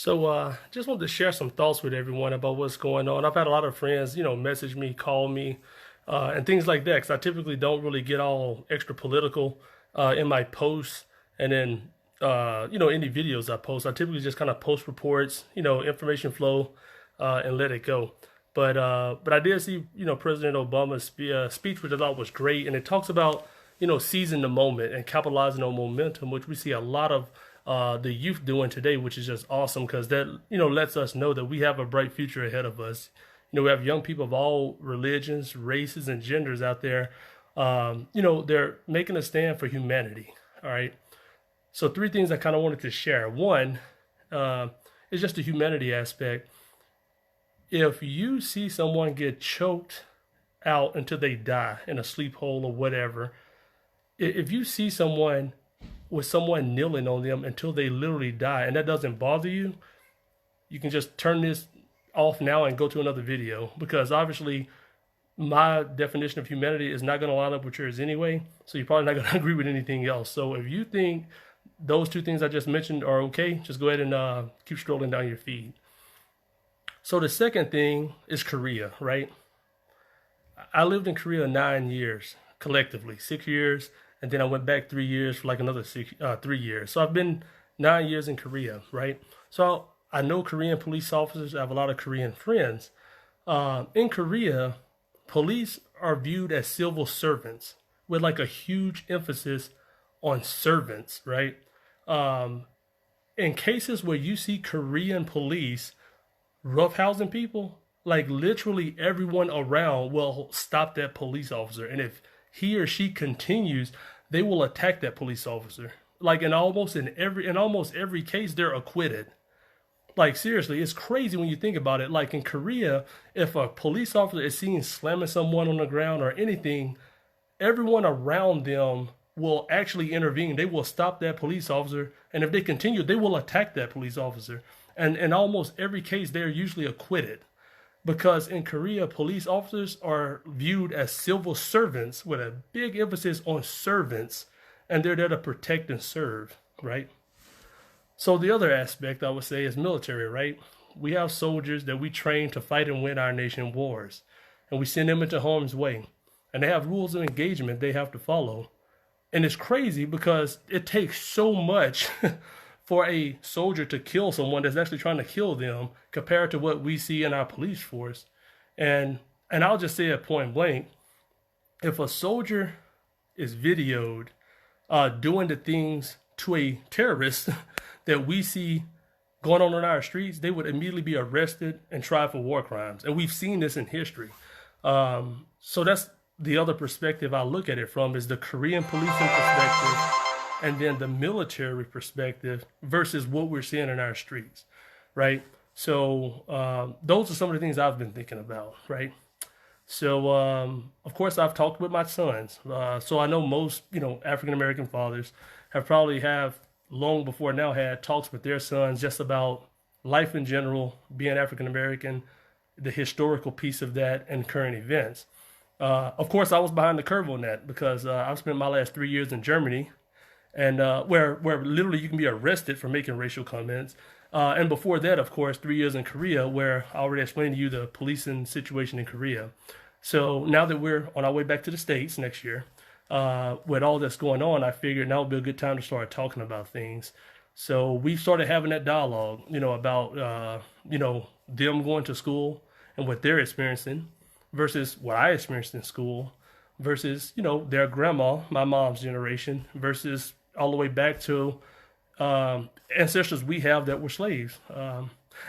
Just wanted to share some thoughts with everyone about what's going on. I've had a lot of friends, message me, call me, and things like that, because I typically don't really get all extra political in my posts. And then, any videos I post, I typically just kind of post reports, information flow, and let it go. But I did see, President Obama's speech, which I thought was great, and it talks about, seizing the moment and capitalizing on momentum, which we see a lot of the youth doing today, which is just awesome because that lets us know that we have a bright future ahead of us. We have young people of all religions, races, and genders out there. They're making a stand for humanity. All right. So three things I kind of wanted to share. One is just the humanity aspect. If you see someone get choked out until they die in a sleep hole or whatever, if you see someone with someone kneeling on them until they literally die and that doesn't bother you, you can just turn this off now and go to another video, because obviously my definition of humanity is not going to line up with yours anyway, so you're probably not going to agree with anything else. So if you think those two things I just mentioned are okay, just go ahead and keep strolling down your feed. So the second thing is Korea, right? I lived in Korea 9 years collectively, 6 years, and then I went back 3 years for like another 3 years. So I've been 9 years in Korea, right? So I know Korean police officers. I have a lot of Korean friends. In Korea, police are viewed as civil servants with like a huge emphasis on servants, right? In cases where you see Korean police roughhousing people, like literally everyone around will stop that police officer. And if he or she continues, they will attack that police officer. Like in almost every case, they're acquitted. Like seriously, it's crazy when you think about it. Like in Korea, if a police officer is seen slamming someone on the ground or anything, everyone around them will actually intervene. They will stop that police officer, and if they continue, they will attack that police officer. And in almost every case, they're usually acquitted. Because in Korea, police officers are viewed as civil servants with a big emphasis on servants, and they're there to protect and serve, right? So the other aspect I would say is military, right? We have soldiers that we train to fight and win our nation wars, and we send them into harm's way, and they have rules of engagement they have to follow. And it's crazy because it takes so much for a soldier to kill someone that's actually trying to kill them compared to what we see in our police force. And I'll just say it point blank, if a soldier is videoed doing the things to a terrorist that we see going on in our streets, they would immediately be arrested and tried for war crimes. And we've seen this in history. So that's the other perspective I look at it from, is the Korean policing perspective, and then the military perspective versus what we're seeing in our streets, right? So those are some of the things I've been thinking about, right? So of course I've talked with my sons. So I know most, African American fathers have long before now had talks with their sons just about life in general, being African American, the historical piece of that, and current events. Of course, I was behind the curve on that because I've spent my last 3 years in Germany, and where literally you can be arrested for making racial comments. And before that, of course, 3 years in Korea, where I already explained to you the policing situation in Korea. So now that we're on our way back to the States next year, with all that's going on, I figured now would be a good time to start talking about things. So we started having that dialogue, about, them going to school and what they're experiencing versus what I experienced in school versus, their grandma, my mom's generation, versus all the way back to ancestors we have that were slaves.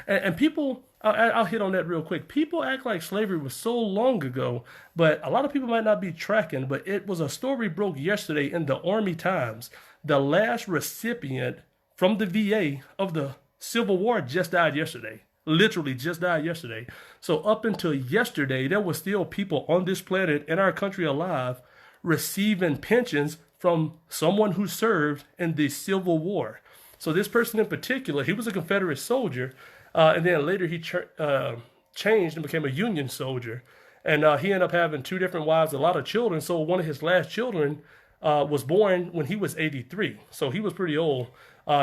And people, I'll hit on that real quick. People act like slavery was so long ago, but a lot of people might not be tracking, but it was a story broke yesterday in the Army Times. The last recipient from the VA of the Civil War just died yesterday. Literally just died yesterday. So up until yesterday, there were still people on this planet in our country alive receiving pensions from someone who served in the Civil War. So this person in particular, he was a Confederate soldier, and then later he changed and became a Union soldier. And he ended up having two different wives, a lot of children. So one of his last children was born when he was 83. So he was pretty old.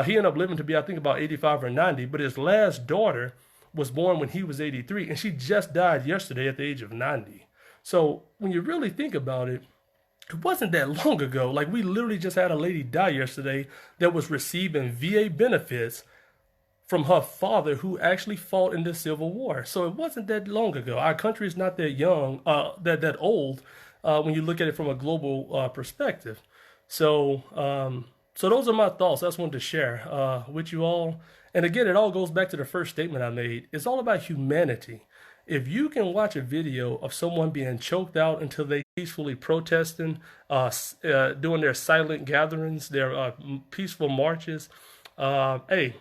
He ended up living to be, I think, about 85 or 90, but his last daughter was born when he was 83, and she just died yesterday at the age of 90. So when you really think about it, it wasn't that long ago. Like, we literally just had a lady die yesterday that was receiving VA benefits from her father who actually fought in the Civil War. So it wasn't that long ago. Our country is not that young, that old, when you look at it from a global perspective. So, so those are my thoughts. I just wanted to share with you all. And again, it all goes back to the first statement I made. It's all about humanity. If you can watch a video of someone being choked out until they peacefully protesting, doing their silent gatherings, their peaceful marches, hey,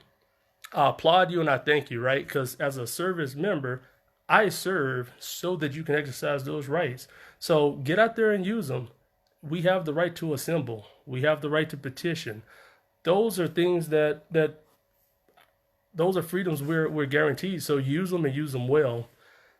I applaud you and I thank you, right? Because as a service member, I serve so that you can exercise those rights. So get out there and use them. We have the right to assemble. We have the right to petition. Those are things that those are freedoms we're guaranteed. So use them and use them well.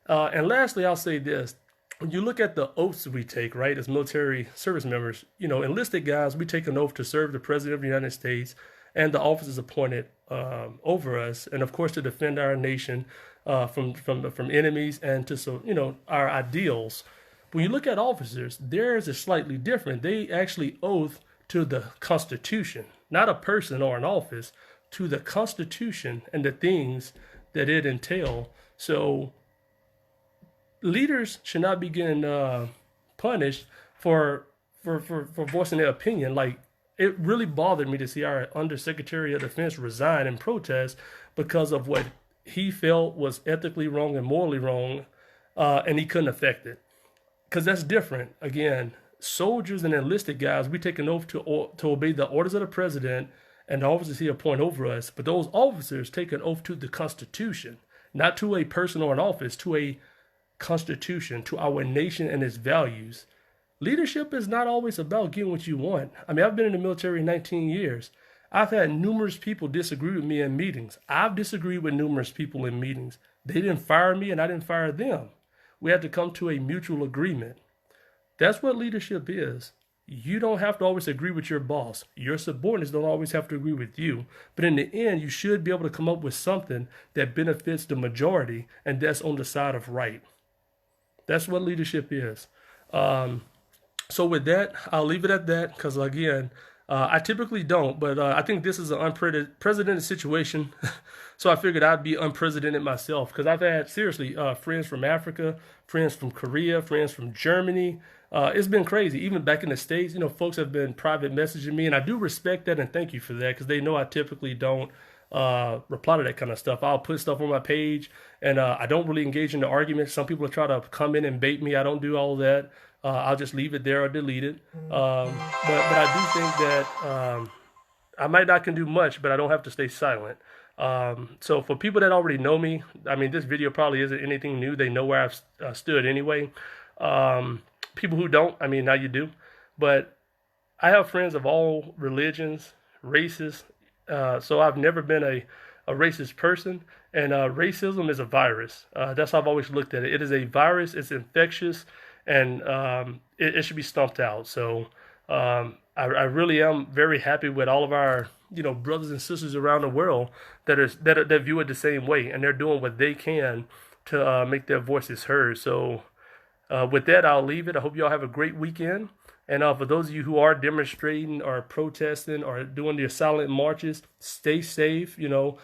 And lastly, I'll say this. When you look at the oaths we take, right, as military service members, you know, enlisted guys, we take an oath to serve the President of the United States and the officers appointed over us, and of course to defend our nation from enemies and to, so you know, our ideals. When you look at officers, theirs is slightly different. They actually oath to the Constitution, not a person or an office, to the Constitution and the things that it entail. So leaders should not be getting punished for voicing their opinion. Like, it really bothered me to see our Undersecretary of Defense resign in protest because of what he felt was ethically wrong and morally wrong, and he couldn't affect it. Because that's different. Again, soldiers and enlisted guys, we take an oath to obey the orders of the president and the officers he appoint over us. But those officers take an oath to the Constitution, not to a person or an office, to a Constitution, to our nation and its values. Leadership is not always about getting what you want. I mean, I've been in the military 19 years. I've had numerous people disagree with me in meetings. I've disagreed with numerous people in meetings. They didn't fire me and I didn't fire them. We had to come to a mutual agreement. That's what leadership is. You don't have to always agree with your boss. Your subordinates don't always have to agree with you. But in the end, you should be able to come up with something that benefits the majority, and that's on the side of right. That's what leadership is. So with that, I'll leave it at that because, again, I typically don't, but I think this is an unprecedented situation. So I figured I'd be unprecedented myself because I've had, seriously, friends from Africa, friends from Korea, friends from Germany. It's been crazy. Even back in the States, you know, folks have been private messaging me, and I do respect that and thank you for that because they know I typically don't reply to that kind of stuff. I'll put stuff on my page, and I don't really engage in the argument. Some people try to come in and bait me. I don't do all of that. I'll just leave it there or delete it. But I do think that I might not can do much, but I don't have to stay silent. So for people that already know me, I mean, this video probably isn't anything new. They know where I've stood anyway. People who don't, I mean, now you do. But I have friends of all religions, races. So I've never been a racist person. And racism is a virus. That's how I've always looked at it. It is a virus. It's infectious. And it should be stomped out. So I really am very happy with all of our, you know, brothers and sisters around the world that view it the same way, and they're doing what they can to make their voices heard. So with that, I'll leave it. I hope you all have a great weekend. And for those of you who are demonstrating or protesting or doing their silent marches, stay safe. You know,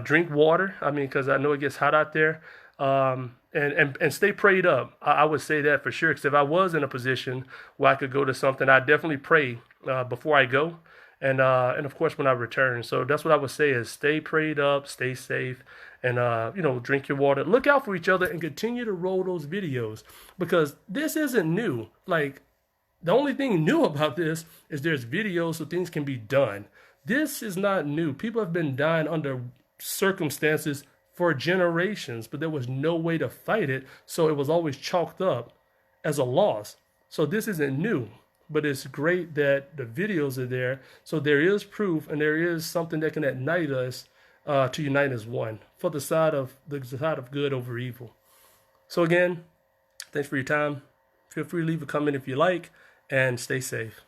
drink water. I mean, because I know it gets hot out there. And stay prayed up. I would say that for sure. Because if I was in a position where I could go to something, I'd definitely pray before I go, and of course when I return. So that's what I would say is stay prayed up, stay safe, and you know, drink your water. Look out for each other and continue to roll those videos because this isn't new. Like, the only thing new about this is there's videos so things can be done. This is not new. People have been dying under circumstances for generations, but there was no way to fight it, so it was always chalked up as a loss. So this isn't new, but it's great that the videos are there, so there is proof and there is something that can ignite us to unite as one for the side of good over evil. So again, thanks for your time. Feel free to leave a comment if you like, and stay safe.